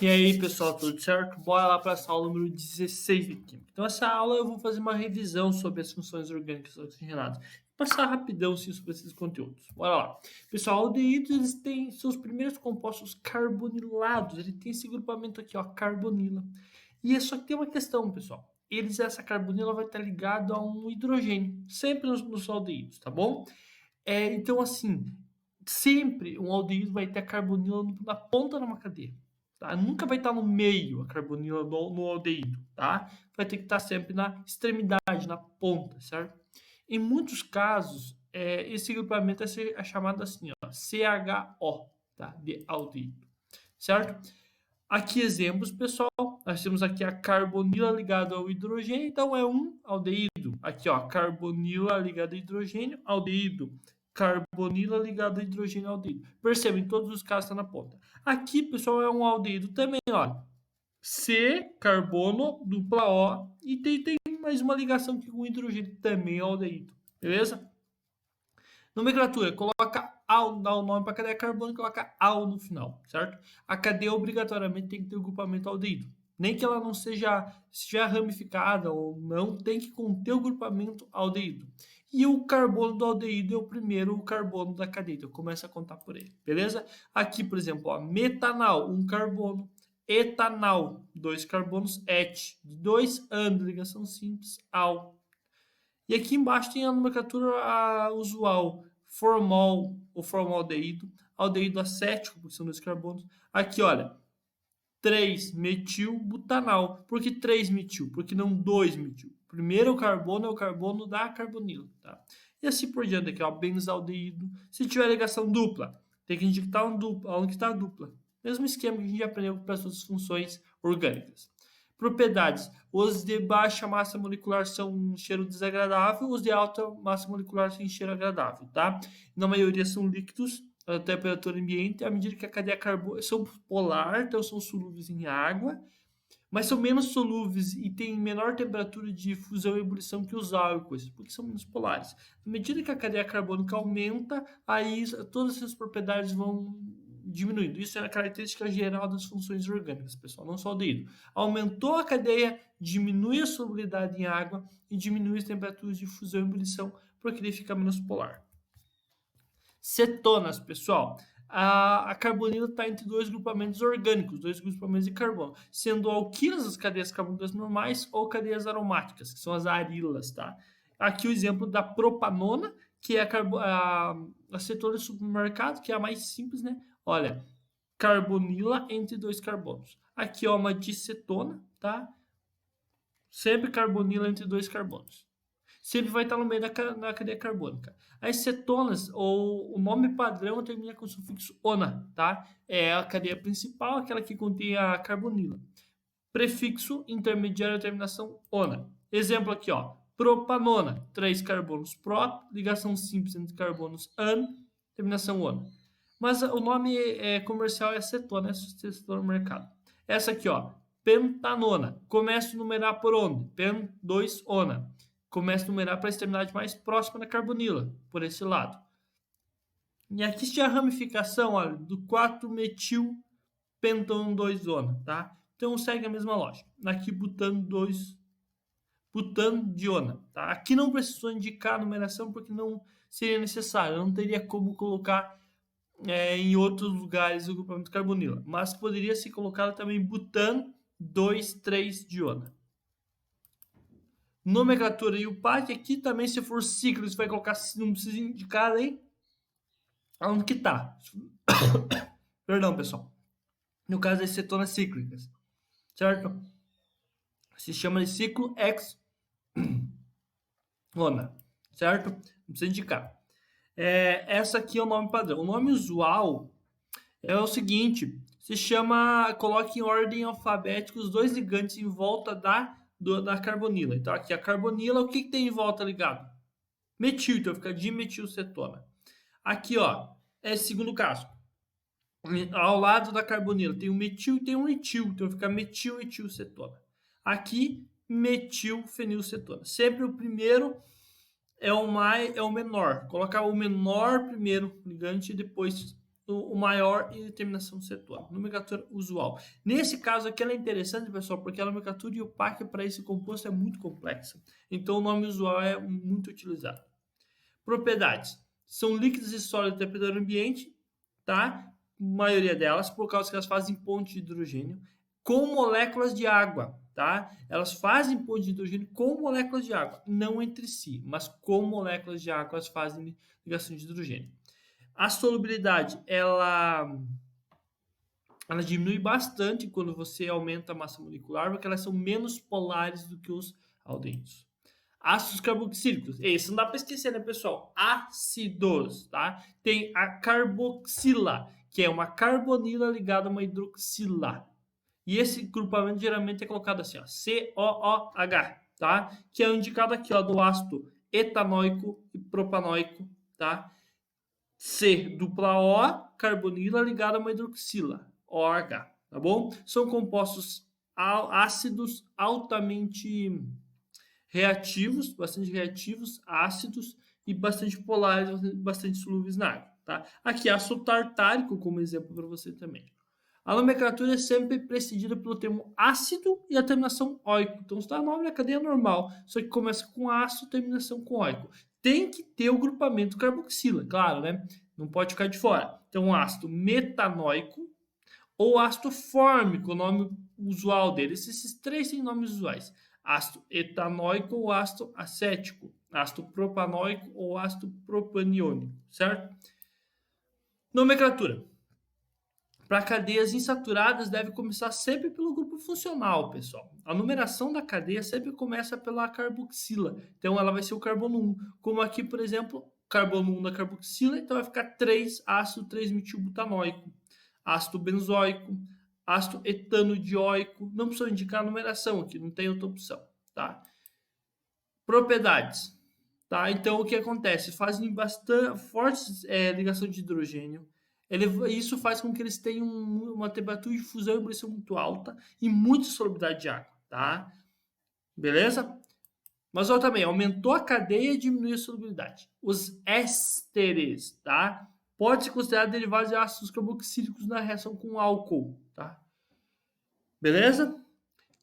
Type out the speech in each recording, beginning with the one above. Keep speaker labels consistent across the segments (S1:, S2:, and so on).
S1: E aí, pessoal, tudo certo? Bora lá para essa aula número 16 de Química. Então, essa aula eu vou fazer uma revisão sobre as funções orgânicas oxigenadas. Passar rapidão, sim, sobre esses conteúdos. Bora lá. Pessoal, aldeídos, eles têm seus primeiros compostos carbonilados. Ele tem esse grupamento aqui, ó, carbonila. E só que tem uma questão, pessoal. Essa carbonila vai estar ligada a um hidrogênio, sempre nos aldeídos, tá bom? Então, assim, sempre um aldeído vai ter a carbonila na ponta de uma cadeia. Tá? Nunca vai estar no meio a carbonila no aldeído, tá? Vai ter que estar sempre na extremidade, na ponta, certo? Em muitos casos, esse grupamento é chamado assim, ó, CHO, tá? De aldeído, certo? Aqui exemplos, pessoal. Nós temos aqui a carbonila ligada ao hidrogênio, então é um aldeído. Aqui, ó, carbonila ligada ao hidrogênio, aldeído. Carbonila ligada ao hidrogênio, aldeído. Perceba, em todos os casos está na ponta. Aqui, pessoal, é um aldeído também, ó. C, carbono, dupla O, e tem mais uma ligação aqui com o hidrogênio, também é aldeído. Beleza? Nomenclatura, coloca ao, dá o nome para a cadeia carbônica, coloca ao no final, certo? A cadeia obrigatoriamente tem que ter o grupamento aldeído. Nem que ela não seja ramificada ou não, tem que conter o grupamento aldeído. E o carbono do aldeído é o primeiro carbono da cadeia, então começa a contar por ele, beleza? Aqui, por exemplo, ó, metanal, um carbono. Etanal, dois carbonos, et, dois anos, ligação simples, al. E aqui embaixo tem a nomenclatura usual, formol ou formaldeído, aldeído acético, porque são dois carbonos. Aqui, olha, 3-metil-butanal. Por que 3-metil? Porque não 2-metil. Primeiro carbono é o carbono da carbonila, tá? E assim por diante, aqui, ó, benzaldeído. Se tiver ligação dupla, tem que indicar onde está a dupla. Mesmo esquema que a gente aprendeu para as outras funções orgânicas. Propriedades. Os de baixa massa molecular são um cheiro desagradável, os de alta massa molecular têm cheiro agradável, tá? Na maioria são líquidos, a temperatura ambiente, à medida que a cadeia carbônica são polar, então são solúveis em água, mas são menos solúveis e têm menor temperatura de fusão e ebulição que os álcoois, porque são menos polares. À medida que a cadeia carbônica aumenta, aí todas essas propriedades vão diminuindo. Isso é a característica geral das funções orgânicas, pessoal, não só o aldeído. Aumentou a cadeia, diminui a solubilidade em água e diminui as temperaturas de fusão e ebulição, porque ele fica menos polar. Cetonas, pessoal. A carbonila está entre dois grupamentos orgânicos, dois grupamentos de carbono, sendo alquilas as cadeias carbônicas normais ou cadeias aromáticas, que são as arilas, tá? Aqui o exemplo da propanona, que é a cetona de supermercado, que é a mais simples, né? Olha, carbonila entre dois carbonos. Aqui, ó, uma dicetona, tá? Sempre carbonila entre dois carbonos. Sempre vai estar no meio da cadeia carbônica. As cetonas, ou o nome padrão, termina com o sufixo ona, tá? É a cadeia principal, aquela que contém a carbonila. Prefixo intermediário, terminação ona. Exemplo aqui, ó. Propanona, 3 carbonos prop, ligação simples entre carbonos an, terminação ona. Mas o nome comercial é cetona, é cetona no mercado. Essa aqui, ó. Pentanona. Começa a numerar por onde? Pen 2 ona. Começa a numerar para a extremidade mais próxima da carbonila, por esse lado. E aqui tinha a ramificação, olha, do 4-metil pentano 2-ona, tá? Então segue a mesma lógica. Aqui butano 2, butano diona, tá? Aqui não precisou indicar a numeração porque não seria necessário, não teria como colocar em outros lugares o grupamento carbonila, mas poderia ser colocado também butano 2,3 diona. Nomenclatura e o PAC aqui também, se for ciclo, você vai colocar, não precisa indicar aí onde que tá. Perdão, pessoal. No caso das cetonas cíclicas, certo? Se chama de ciclo X-ona, certo? Não precisa indicar. Essa aqui é o nome padrão. O nome usual é o seguinte, se chama, coloque em ordem alfabética os dois ligantes em volta da carbonila. Então aqui a carbonila, o que tem em volta ligado? Metil, então fica dimetilcetona. Aqui, ó, é segundo caso. Ao lado da carbonila tem um metil e tem um etil, então fica metil-etilcetona. Aqui, metilfenilcetona. Sempre o primeiro é o menor. Colocar o menor primeiro ligante e depois o maior e terminação cetônica, nomenclatura usual. Nesse caso aqui ela é interessante, pessoal, porque a nomenclatura IUPAC para esse composto é muito complexa. Então o nome usual é muito utilizado. Propriedades. São líquidos e sólidos de temperatura ambiente, tá? A maioria delas, por causa que elas fazem ponte de hidrogênio com moléculas de água, tá? Elas fazem ponte de hidrogênio com moléculas de água, não entre si, mas com moléculas de água elas fazem ligação de hidrogênio. A solubilidade, ela diminui bastante quando você aumenta a massa molecular, porque elas são menos polares do que os aldeídos. Ácidos carboxílicos, esse não dá para esquecer, né, pessoal? Ácidos, tá? Tem a carboxila, que é uma carbonila ligada a uma hidroxila. E esse grupamento geralmente é colocado assim, ó, COOH, tá? Que é indicado aqui, ó, do ácido etanoico e propanoico, tá? C, dupla O, carbonila ligada a uma hidroxila, OH, tá bom? São compostos ácidos altamente reativos, bastante reativos, ácidos e bastante polares, bastante solúveis na água, tá? Aqui, ácido tartárico como exemplo para você também. A nomenclatura é sempre precedida pelo termo ácido e a terminação oico. Então, está o nome da cadeia normal, só que começa com ácido e terminação com oico. Tem que ter o grupamento carboxila, claro, né? Não pode ficar de fora. Então, ácido metanoico ou ácido fórmico, o nome usual deles. Esses três têm nomes usuais. Ácido etanoico ou ácido acético. Ácido propanoico ou ácido propaniônico, certo? Nomenclatura. Para cadeias insaturadas, deve começar sempre pelo grupo funcional, pessoal. A numeração da cadeia sempre começa pela carboxila. Então, ela vai ser o carbono 1. Como aqui, por exemplo, carbono 1 da carboxila, então vai ficar 3 ácido 3-metilbutanoico, ácido benzoico, ácido etanodioico. Não precisa indicar a numeração aqui, não tem outra opção, tá? Propriedades, tá? Então, o que acontece? Fazem bastante fortes ligação de hidrogênio. Isso faz com que eles tenham uma temperatura de fusão e ebulição muito alta e muita solubilidade de água, tá? Beleza? Mas olha também, aumentou a cadeia e diminuiu a solubilidade. Os ésteres, tá? Pode ser considerado derivados de ácidos carboxílicos na reação com álcool, tá? Beleza?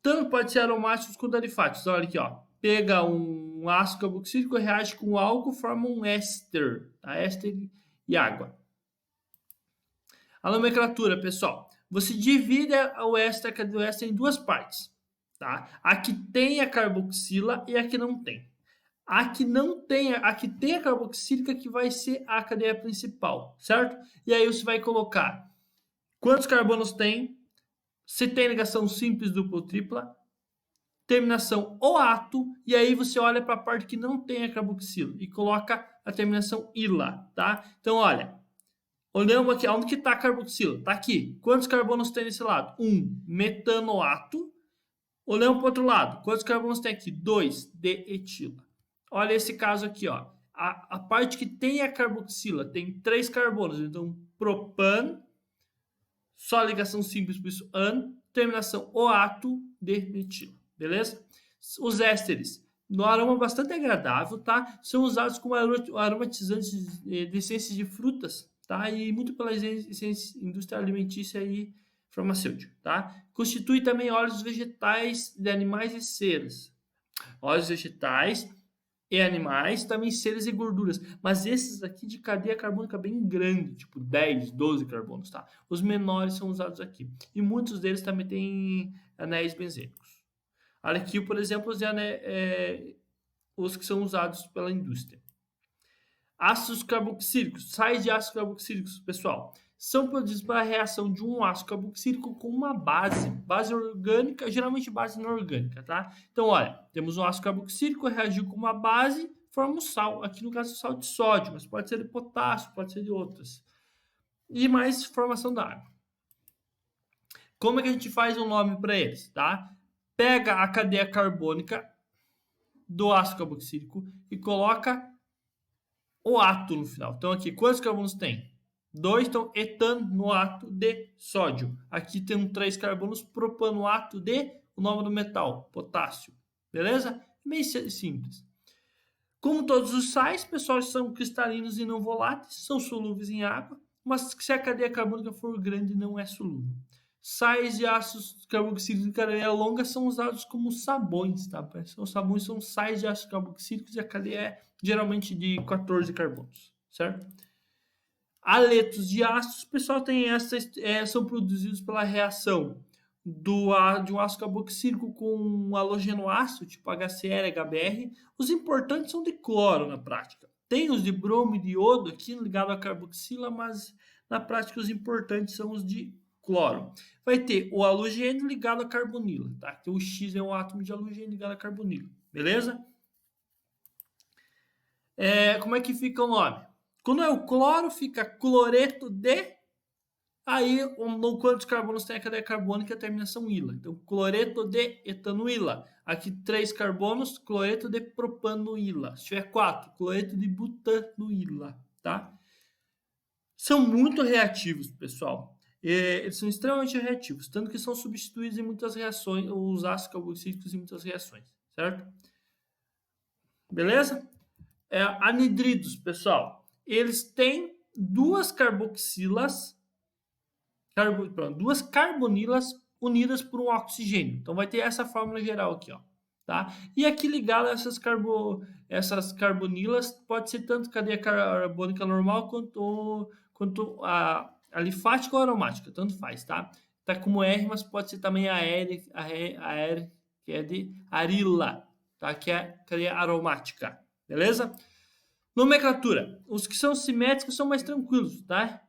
S1: Tanto pode ser aromáticos quanto alifáticos. Olha aqui, ó. Pega um ácido carboxílico, reage com álcool, forma um éster, tá? Éster e água. A nomenclatura, pessoal, você divide o éster em duas partes, tá? A que tem a carboxila e a que não tem. A que tem a carboxílica que vai ser a cadeia principal, certo? E aí você vai colocar quantos carbonos tem, se tem ligação simples, dupla ou tripla, terminação ou ato, e aí você olha para a parte que não tem a carboxila e coloca a terminação ila, tá? Então, olha, olhamos aqui, onde que está a carboxila? Está aqui. Quantos carbonos tem nesse lado? 1, metanoato. Olhamos para o outro lado. Quantos carbonos tem aqui? 2, de etila. Olha esse caso aqui, ó. A parte que tem a carboxila tem 3 carbonos. Então, propan, só ligação simples, por isso an, terminação oato de metila. Beleza? Os ésteres, no aroma bastante agradável, tá? São usados como aromatizantes de essências de frutas, tá? E muito pela indústria alimentícia e farmacêutica, tá? Constitui também óleos vegetais de animais e ceras. Óleos vegetais e animais, também ceras e gorduras. Mas esses aqui de cadeia carbônica bem grande, tipo 10, 12 carbonos, tá? Os menores são usados aqui. E muitos deles também têm anéis benzênicos. Olha aqui, por exemplo, os que são usados pela indústria. Ácidos carboxílicos, sais de ácidos carboxílicos, pessoal, são produzidos pela reação de um ácido carboxílico com uma base orgânica, geralmente base inorgânica, tá? Então, olha, temos um ácido carboxílico, reagiu com uma base, forma um sal, aqui no caso sal de sódio, mas pode ser de potássio, pode ser de outras. E mais formação da água. Como é que a gente faz um nome para eles, tá? Pega a cadeia carbônica do ácido carboxílico e coloca o átomo no final. Então aqui, quantos carbonos tem? 2, então etanoato de sódio. Aqui tem 3 carbonos, propanoato de, o nome do metal, potássio. Beleza? Bem simples. Como todos os sais, pessoal, são cristalinos e não voláteis, são solúveis em água, mas se a cadeia carbônica for grande, não é solúvel. Sais de ácidos carboxílicos de cadeia longa são usados como sabões, tá? Os sabões são sais de ácidos carboxílicos e a cadeia é geralmente de 14 carbonos, certo? Aletos de ácidos, pessoal, são produzidos pela reação de um ácido carboxílico com um halogenoácido, tipo HCl, HBr. Os importantes são de cloro na prática. Tem os de bromo e de iodo aqui ligado à carboxila, mas na prática os importantes são os de cloro. Vai ter o halogênio ligado à carbonila, tá? Então o X é um átomo de halogênio ligado à carbonila, beleza? Como é que fica o nome? Quando é o cloro, fica cloreto de. Aí, quantos carbonos tem a cadeia carbônica? A terminação ila. Então, cloreto de etanoíla. Aqui, 3 carbonos, cloreto de propanoíla. Se tiver 4, cloreto de butanoíla, tá? São muito reativos, pessoal. Eles são extremamente reativos, tanto que são substituídos em muitas reações, os ácidos carboxílicos em muitas reações, certo? Beleza? Anidridos, pessoal. Eles têm duas carboxilas, duas carbonilas unidas por um oxigênio. Então vai ter essa fórmula geral aqui, ó, tá? E aqui ligado a essas carbonilas pode ser tanto cadeia carbônica normal quanto a alifática ou aromática, tanto faz, tá? Tá como R, mas pode ser também a R, que é de arila, tá? Que é cadeia aromática, beleza? Nomenclatura. Os que são simétricos são mais tranquilos, tá?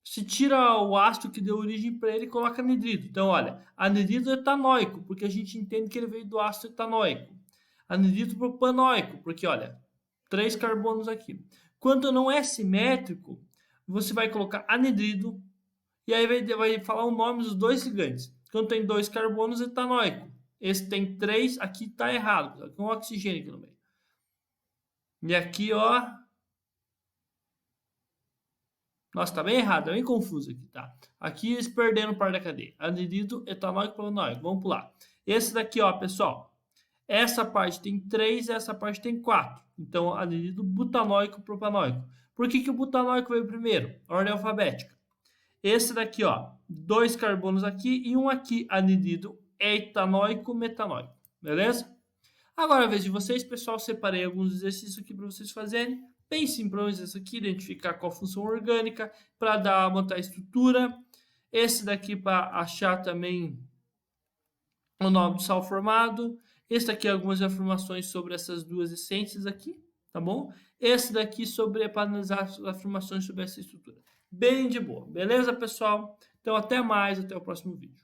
S1: Se tira o ácido que deu origem para ele e coloca anidrido. Então, olha, anidrido etanóico, porque a gente entende que ele veio do ácido etanoico. Anidrido propanoico, porque, olha, 3 carbonos aqui. Quando não é simétrico, você vai colocar anidrido e aí vai falar o nome dos dois ligantes. Quando tem 2 carbonos, etanoico. Esse tem 3, aqui está errado. Aqui é um oxigênio aqui no meio. E aqui, ó, nossa, tá bem errado, tá bem confuso aqui, tá? Aqui eles perderam parte da cadeia. Anidrido, etanóico, propanóico. Vamos pular. Esse daqui, ó, pessoal. Essa parte tem 3, essa parte tem 4. Então, anidrido, butanóico, propanóico. Por que o butanóico veio primeiro? Ordem alfabética. Esse daqui, ó, 2 carbonos aqui e um aqui, anidrido, etanóico, metanóico. Beleza? Agora, a vez de vocês, pessoal, separei alguns exercícios aqui para vocês fazerem. Bem simples esse aqui, identificar qual função orgânica, para montar a estrutura. Esse daqui para achar também o nome do sal formado. Esse daqui algumas informações sobre essas duas essências aqui, tá bom? Esse daqui para analisar as afirmações sobre essa estrutura. Bem de boa, beleza, pessoal? Então, até mais, até o próximo vídeo.